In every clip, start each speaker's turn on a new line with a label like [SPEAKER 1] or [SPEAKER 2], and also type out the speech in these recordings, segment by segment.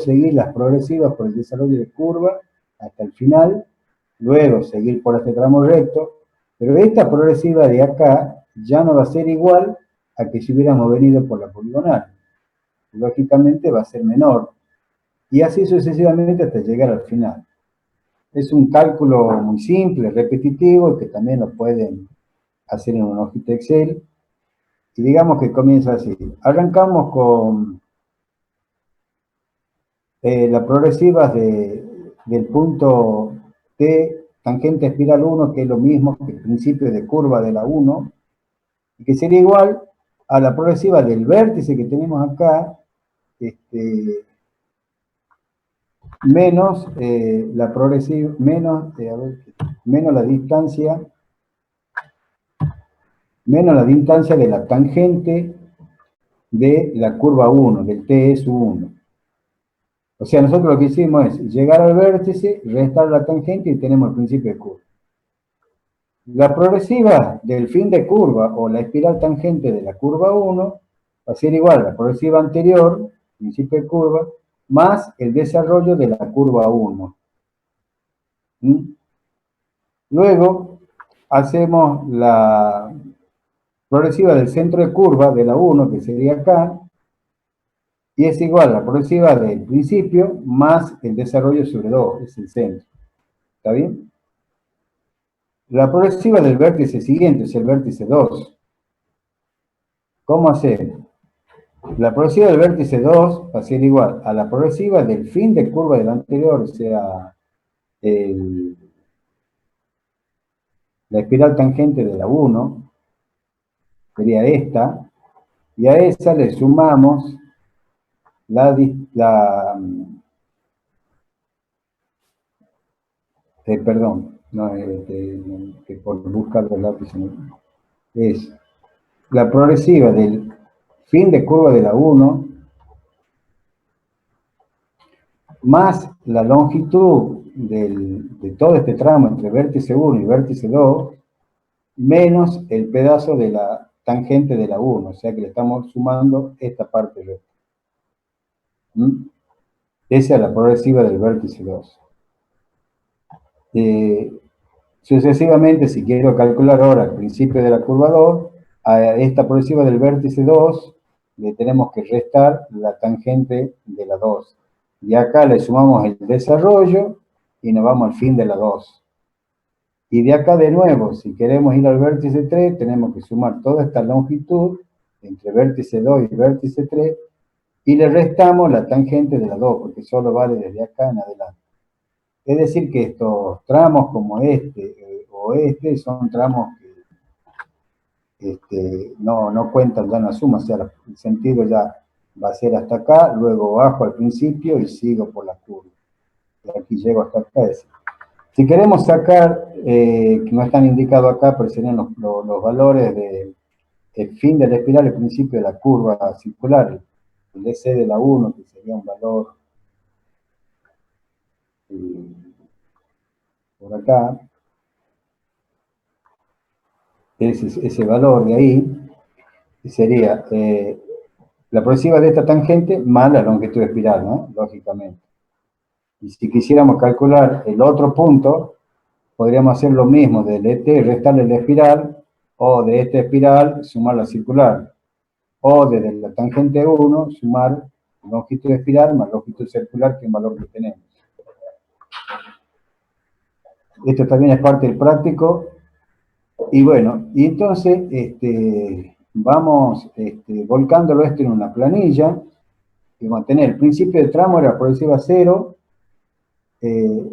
[SPEAKER 1] seguir las progresivas por el desarrollo de curva hasta el final, luego seguir por este tramo recto, pero esta progresiva de acá ya no va a ser igual a que si hubiéramos venido por la poligonal. Lógicamente va a ser menor, y así sucesivamente hasta llegar al final. Es un cálculo muy simple, repetitivo, que también lo pueden hacer en una hojita Excel, y digamos que comienza así. Arrancamos con las progresivas del punto T, tangente espiral 1, que es lo mismo que el principio de curva de la 1, y que sería igual a la progresiva del vértice que tenemos acá, menos la progresiva, menos la distancia de la tangente de la curva 1, del TS1. O sea, nosotros lo que hicimos es llegar al vértice, restar la tangente y tenemos el principio de curva. La progresiva del fin de curva o la espiral tangente de la curva 1 va a ser igual a la progresiva anterior, principio de curva, más el desarrollo de la curva 1. Luego hacemos la progresiva del centro de curva de la 1, que sería acá, y es igual a la progresiva del principio más el desarrollo sobre 2, es el centro. ¿Está bien? La progresiva del vértice siguiente es el vértice 2. ¿Cómo hacer? La progresiva del vértice 2 va a ser igual a la progresiva del fin de curva del anterior, o sea, la espiral tangente de la 1, sería esta, y a esa le sumamos perdón, no, que por buscar los lápices, es la progresiva del fin de curva de la 1 más la longitud de todo este tramo entre vértice 1 y vértice 2, menos el pedazo de la tangente de la 1, o sea que le estamos sumando esta parte recta. Esa es la progresiva del vértice 2. Sucesivamente, si quiero calcular ahora el principio de la curva 2, a esta progresiva del vértice 2 le tenemos que restar la tangente de la 2. Y acá le sumamos el desarrollo y nos vamos al fin de la 2. Y de acá de nuevo, si queremos ir al vértice 3, tenemos que sumar toda esta longitud entre vértice 2 y vértice 3 y le restamos la tangente de la 2, porque solo vale desde acá en adelante. Es decir, que estos tramos como este o este son tramos que no cuentan ya en la suma, o sea, el sentido ya va a ser hasta acá, luego bajo al principio y sigo por la curva. Y aquí llego hasta acá. Si queremos sacar, que no están indicados acá, pero serían los valores del fin de la espiral, el principio de la curva circular, el DC de la 1, que sería un valor por acá, ese valor de ahí, sería la progresiva de esta tangente más la longitud de espiral, ¿no? Lógicamente. Y si quisiéramos calcular el otro punto, podríamos hacer lo mismo del ET, restarle la espiral, o de esta espiral sumar la circular, o desde la tangente 1 sumar longitud de espiral más longitud circular, que es el valor que tenemos. Esto también es parte del práctico. Y bueno, y entonces vamos volcándolo esto en una planilla, y vamos a tener el principio de tramo era la progresiva 0,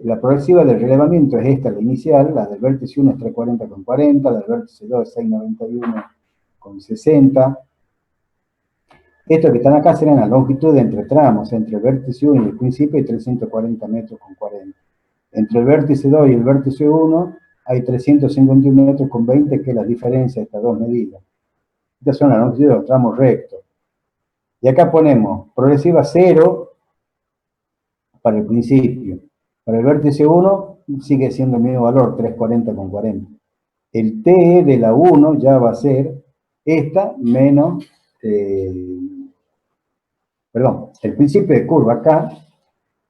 [SPEAKER 1] la progresiva del relevamiento es esta, la inicial, la del vértice 1 es 340,40, la del vértice 2 es 691,60. Estos que están acá serán la longitud de entre tramos, entre el vértice 1 y el principio hay 340 metros con 40. Entre el vértice 2 y el vértice 1 hay 351 metros con 20, que es la diferencia de estas dos medidas. Estas son las longitudes de los tramos rectos. Y acá ponemos progresiva 0 para el principio. Para el vértice 1 sigue siendo el mismo valor, 340,40. El TE de la 1 ya va a ser esta menos, perdón, el principio de curva acá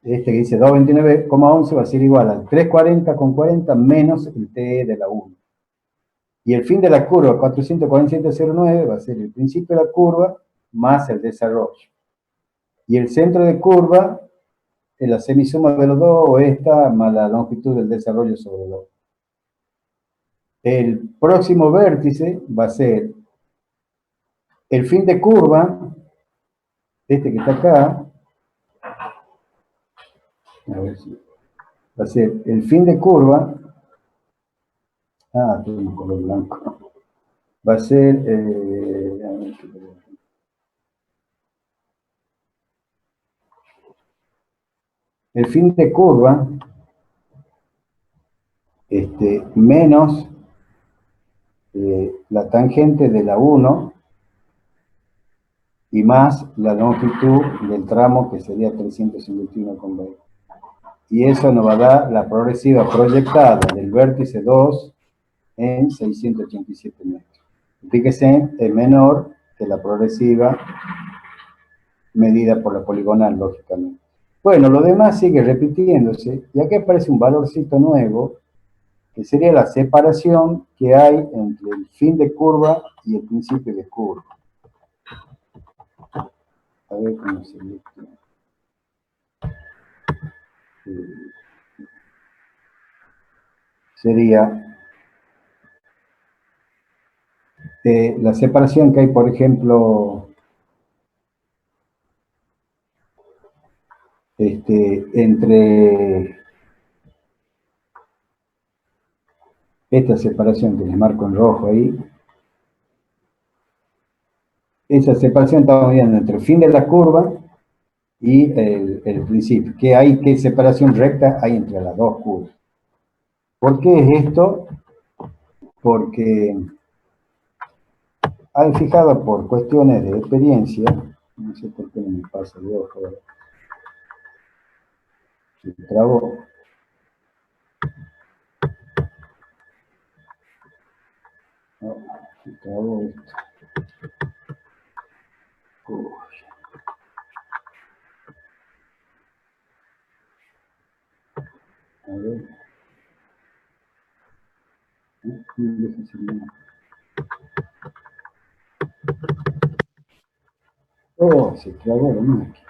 [SPEAKER 1] este que dice 229,11 va a ser igual al 340,40 menos el TE de la 1. Y el fin de la curva 447,09 va a ser el principio de la curva más el desarrollo. Y el centro de curva es la semisuma de los dos, o esta más la longitud del desarrollo sobre 2. El próximo vértice va a ser el fin de curva, este que está acá, a ver si va a ser el fin de curva, tengo un color blanco, va a ser, el fin de curva, menos la tangente de la 1 y más la longitud del tramo que sería 351,20. Y eso nos va a dar la progresiva proyectada del vértice 2 en 687 metros. Fíjese, es menor que la progresiva medida por la poligonal, lógicamente. Bueno, lo demás sigue repitiéndose, y aquí aparece un valorcito nuevo, que sería la separación que hay entre el fin de curva y el principio de curva. A ver cómo se ve. Sería la separación que hay, por ejemplo, entre esta separación que les marco en rojo ahí, esa separación estamos viendo entre el fin de la curva y el principio. ¿Qué separación recta hay entre las dos curvas? ¿Por qué es esto? Porque han fijado por cuestiones de experiencia, no sé por qué no me pasa de ojo, se trabó. No, se trabó esto. Uy. A ver. Oh, se trabó la máquina.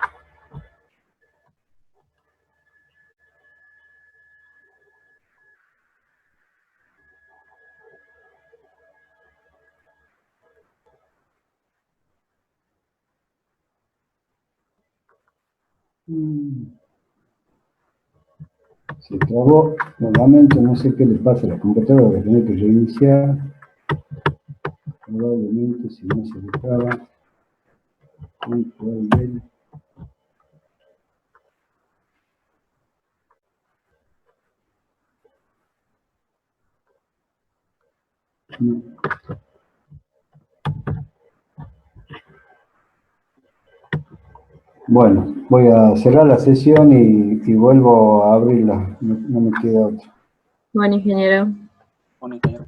[SPEAKER 1] Se trabó, nuevamente no sé qué le pasa a la computadora, voy a tener que reiniciar. Probablemente si no se le traba, control del. Bueno, voy a cerrar la sesión y vuelvo a abrirla, no me queda otra.
[SPEAKER 2] Bueno, ingeniero.
[SPEAKER 3] Bueno, ingeniero.